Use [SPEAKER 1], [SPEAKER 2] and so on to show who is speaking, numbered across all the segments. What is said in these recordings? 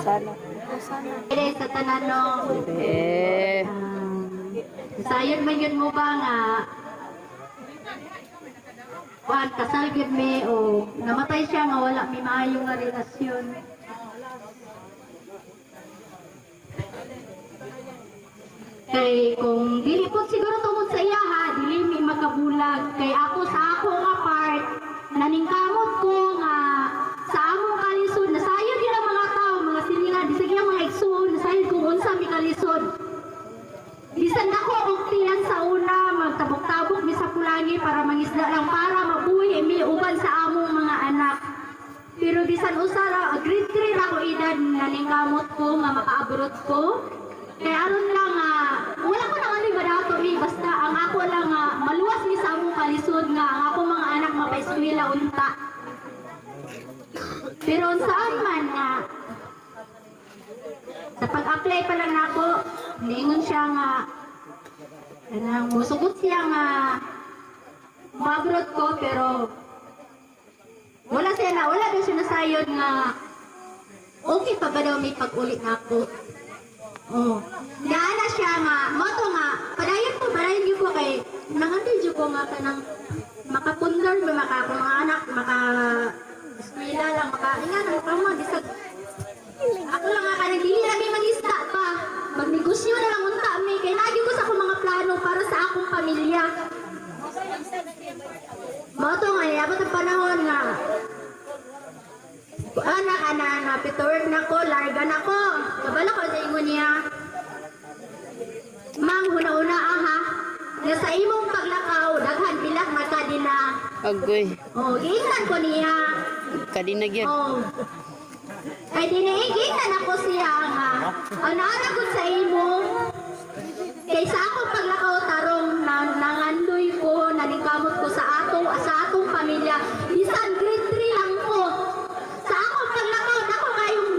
[SPEAKER 1] Sana.
[SPEAKER 2] Pwede sa tanan no.
[SPEAKER 1] Eh.
[SPEAKER 2] Sayod man yun mo ba nga kuan kasal gyud mi o namatay siya nga wala mi maayo nga relasyon. Kay kung dili po siguro tungod sa iya ha, dili mi makabulag. Kay ako sa ako nga part, naningkamot ko nga sa among kalisod, nasayod yun ang mga tao, mga silingan, di sa mga igsoon, nasayod kung unsa mi kalisod. Bisan ako og tiyan sa una, magtabok-tabok mi sa pulangi para mangisda lang para mabuhi mi uban sa among mga anak. Pero bisan usara, grade 3 ako edad, naningkamot ko nga makaabot ko. Kaya aron lang nga, wala ko na ano badato mi, basta ang ako lang nga, maluwas mi sa among kalisod nga, ang ako mga anak mapaeskwela unta. Pero saan man nga, sa pag-apply pa lang ako, niingon siya nga, musugot siya nga, magrot ko, pero wala daw siya nasayod nga, okay pa ba daw may pag-ulit na ako? Oh. Naana siya nga, moto nga, padayon yun ko kay, nangantin yun ko nga kanang makapundar ba mga anak, eskwela lang, ingat, disag, ako lang nga kanang dili na may mag-isda pa, magnegosyo na lang unta may, kaya lagi ko sa akong mga plano para sa akong pamilya. Moto nga, abot ang panahon nga, anak, pitoward na ko, larga na ko. Kabala ko sa ingon niya. Mang, huna-una ha. Na sa imong paglakaw, daghan bilang makadina.
[SPEAKER 1] Agoy.
[SPEAKER 2] Oh, giingnan ko niya.
[SPEAKER 1] Kadina gyud.
[SPEAKER 2] Oh. Ay, diniingnan ako siya nga. Anara ko sa imong. Kaysa akong paglakaw tarong, nangandoy ko, naningkamot ko sa atong pamilya. Bisan grade 3 lang ko. Sa akong paglakaw, ako kayong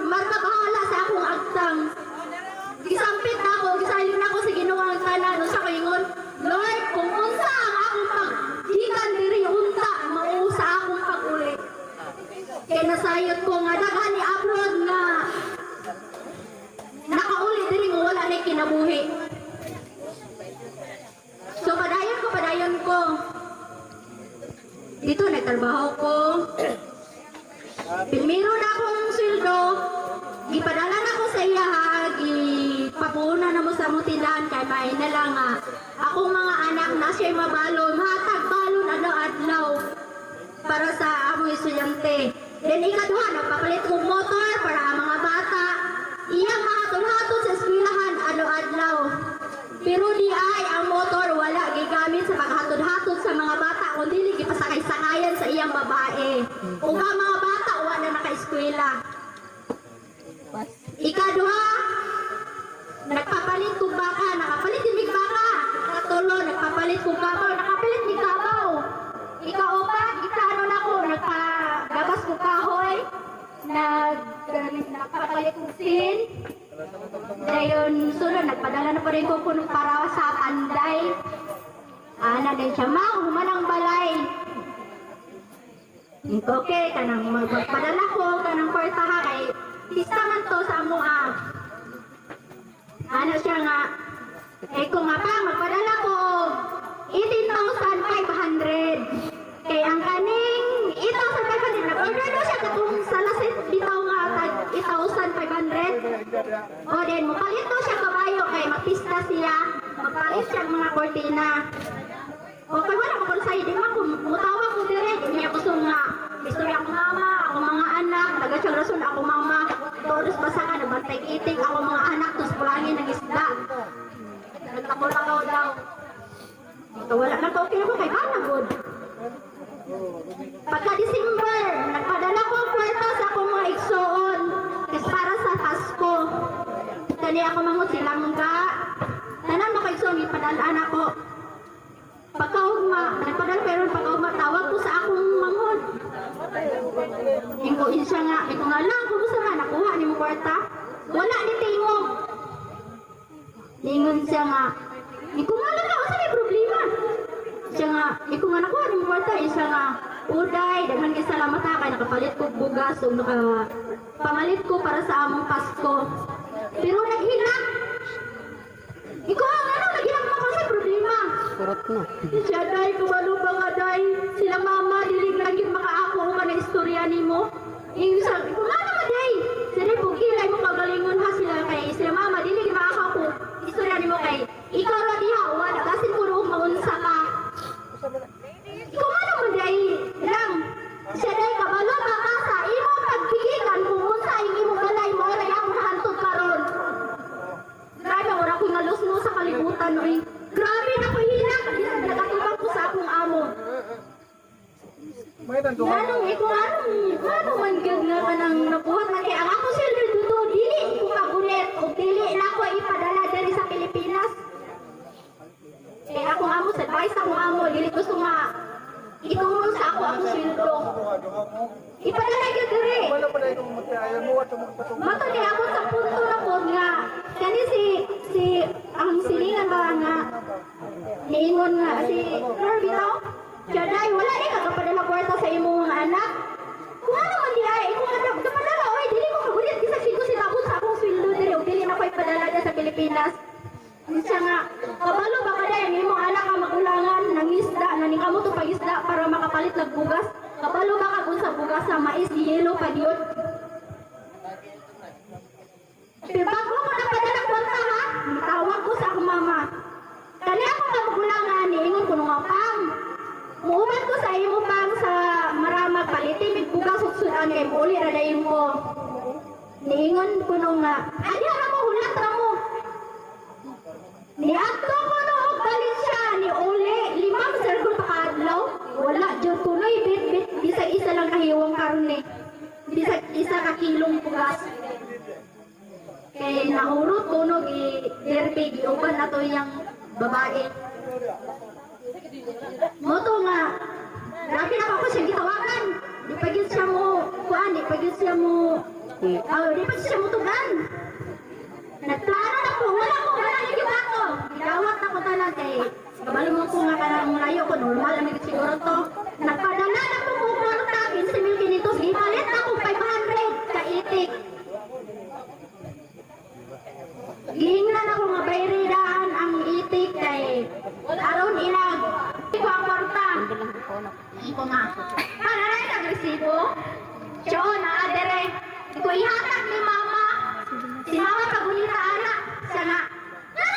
[SPEAKER 2] markabahala sa akong agtang. Gisampit na ako, gisaling na ako sa ginawang tanan. Sa kaingon, Lord, kung unsa ang akong pagdikan diri unta, mao sa akong pag-uli. Kaya nasayot ko nga, daghan ni abroad nga, nakauli diri mo wala na kinabuhi. So, padayon ko. Dito, nagtrabaho ko. Pilmiro na akong sweldo, gipadala na ko sa iya ha, gipapuuna na mo sa mutilan, kay may na lang nga. Akong mga anak na siya'y mabalon, hatag balon adlaw-adlaw para sa among estudyante. Then ikaduha, nagpapalit kong motor para ang mga bata, iyang mahatol-hatol sa eskwelahan adlaw-adlaw. Pero di ay ang motor wala gigamit sa paghatod-hatod sa mga bata kundi gipasakay-sakayan sa iyang babae. Ug ang mga bata wala naka-eskwela. Ikaduha, nagpapalit kong baka, nakapalit din mig baka. Ikatulo, nagpapalit kong kabaw, nakapalit mig kabaw. Ikaupat, ikaano na ko, nagpagabas kong kahoy, nagpapalit kong sin. Dayon, sunod, nagpadala na pa rin ko kung para sa Panday. Ana din siya, humanang balay. Okay, kanang magpadala ko, kanang kwartaha kay pista man to sa mua. Ano siya nga, kung nga pa, magpadala ko 18,500. Kay ang kaning 8,500, nag-order daw siya katong salasit bitaw nga tag 8,500. O din, mapalit daw siya kabayo kay mapista siya, magpalit siya mga kortina. O kay wala ko sa'yo, di ba mutawa ko direct, hindi niya gusto nga, istorya akong mama, ako mga anak, nagasyang rason ako mama, todos basa ka, nagbantay kiting, ako mga anak, tos pulangin ng isda. Nagtako-lakaw daw. Ito wala na to, okay ako kay Banagod. Pagka-December, nagpadala ko ang kwarta sa akong mga igsoon kasi para sa Pasko. Dali ako mangot silang ga. Tanan mo kaigsoon, ipadalaan ako. Pagkaugma, nagpadala pero pagkaugma, tawag ko sa akong manghod. Hinguin siya nga, ito nga lang, kumusta nga, nakuha ni mo kwarta? Wala ni tingog. Lingon siya nga, ikaw nga lang ako sa may problema. Siya nga, ikaw nga nakuha ng kwarta, siya nga, uday, daghan kay salamat ha, kay nakapalit ko bugas, o pamalit ko para sa among Pasko. Pero naghilang. Ikaw ang ano, naghilang mo kasi problema.
[SPEAKER 1] Kurot na.
[SPEAKER 2] Siya day, kumalo ba nga day? Sila mama, dilig lagi makaako ka na istorya ni mo. Yung sa, kumano ba day? Sila pugkilay mo kagalingon ha sila kay sila mama, dilig makaako istorya ni mo kay ikaw ra diha, wala kasin ko roong maunsa ka. Ikaw ano mo day? Lang, siya day, kabalo ba ka sa imo pagpigilan kung unsa yung imo balay mo, ray ako nahantod karon. Grabe, wala ko ngalos mo sa kalibutan, oy. Grabe na ko hilang, nagatubang ko sa akong amo. Anong man gud nga kanang nabuhat na kaya ang ako sila dito, dili ko kagulit o dili na ko ipadala diri sa Pilipinas. Kaya akong amo sa advice akong amo, dili gusto nga itulong sa ako sildo. Ipadala gyud diri. Mato kay ako sa punto na po nga kani si ang silingan ba nga niingon nga si Kirby to. Jaday wala ni kagapadala kwarta sa imong anak. Kung ano man di ay kung ano kapadala oy dili ko kagulit bisag sigo si tabot sa akong sweldo diri og dili na koy padala sa Pilipinas. Siya nga kabalo ba kada ang imong anak nga magulangan nang isda naning amo to pagisda para makapalit lag bugas. Kabalo ba ka kung sa bugas sa mais yellow pa diod. Pero bago ko napadala kwarta ha, tawag ko sa akong mama. Kani ako magulangan niingon ko nga pang. Muuban ko sa imo pang sa maramag palitin mig bugas ug sudan kay uli ra dayon ko. Niingon ko nung nga, "Ano ra mo hulat ra mo?" Niadto ko no og balin siya ni uli 5 circle pa kaadlaw. Wala jud tuloy bit bisag isa lang kahiwang karne. Bisag isa ka kilong bugas. Kay nahurot ko no derby giuban ato yang babae. Moto nga, grabe na ako siya gitawagan. Di pa yun siya mo, di pa yun siya mo tugan. Nagplano na po, wala naging ako. Gidawat na ko talang kay, kabalo mo ko nga kanang layo ko, normal ang siguro to. Nagpadala na po ko kwarta, 15,000 kinitos, gipalit na ko 500 ka itik. Gihingnan ako nga bayridaan ang itik kay aron ilag. Iko ang kwarta. Iko nga. Panaray ka resibo. Siyo na adere. Iko ihatag ni mama. Si mama pagunita anak. Siya nga.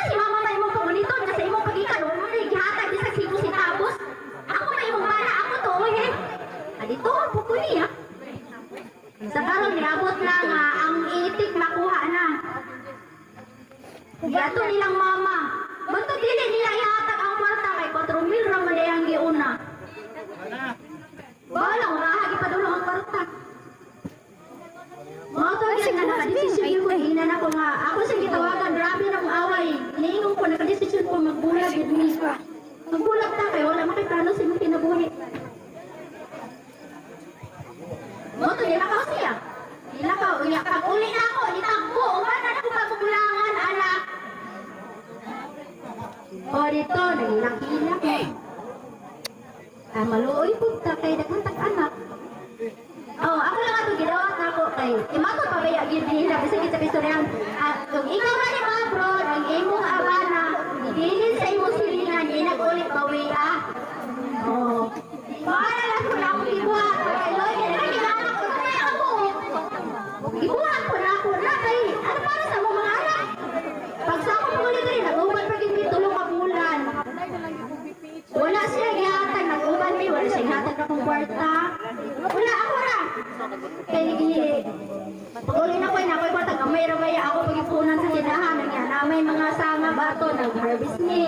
[SPEAKER 2] Si mama may mong pagunito na sa imong pagikan. Huwag mo na ihatag di sa sigo si Tabos. Ako may imong bala. Ako to eh. Adito ang pupuli ha. Sa karon niabot na nga ang itik nakuha na. Yato nilang mama. Bato dili nila ihatag ang kwarta kay 4,000 ra man ang giuna. Wala raha gipadulong ang kwarta. Mo to gyud nga nakadesisyon ko hinan ako nga ako sa gitawagan grabe na kong away. Niingon ko nakadesisyon ko magbulag gid mi. Magbulag ta kay wala makiplano sa imong kinabuhi. Mo to dila ka siya. Dila ka unya pag uli na ako ditagbo uban na ko pagulangan anak. O dito, nagilak-ilak eh. Maluoy po ta kay nagmantak anak. Ako lang ato gidawat na ako kay imato pa ba yagid nila bisag kita pistoryan. Kung ikaw man ni mga bro, ang imong abana, dilin sa imong silingan, inag-ulit bawi ah. Para lang ko na akong ibuhat. Kailangan ko na ako. Ibuhat ko na ako na kay ano para sa mga anak. Pag sa ako muli rin, nag-uban pa gid tulong ka bulan. Wala siya gihatag, nag-uban mi, wala siya gihatag akong kwarta. Wala ako ra. Kay pag-uli na ko na ako'y kwarta, gamay ra baya ako pagipunan sa tindahan. Namay mga sanga bato, nag-harvest ni.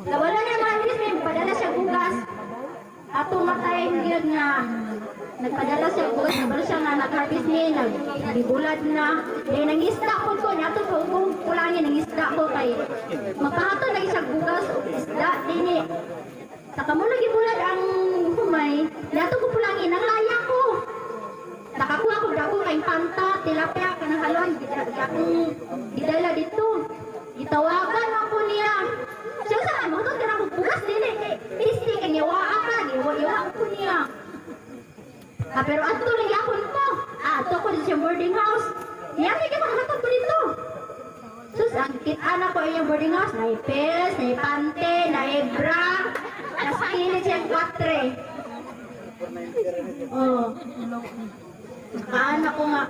[SPEAKER 2] Wala niya ma-harvest ni, padala siya bugas. Ato matay gyud nga nagpadala siya bugas, pero siya nga nag-harvest ni, nagbibulad na. Nangisda ko niya ito kung kulangin, nangisda ko kay magpahato na isang bugas o isda, dini. Saka mo lagi bulad ang humay, niya ko pulangin, ang laya ko. Nakakuha ko dako kay panta, tilapia, kanang halon, akong gidala dito. Itawagan ako niya. Siya sa mo, ito ka na bugas, dini. Pisti, kanya waa ka, iwa ko niya. Pero ato lagi ako nito. Ato ko din sa boarding house. Yan, hindi ka makakatag ko dito. Sus, ang kita ko yung boarding house. Na ipes, na ipante, na ibra. Nas kilit siyang 4. Oh. Kaan ako nga.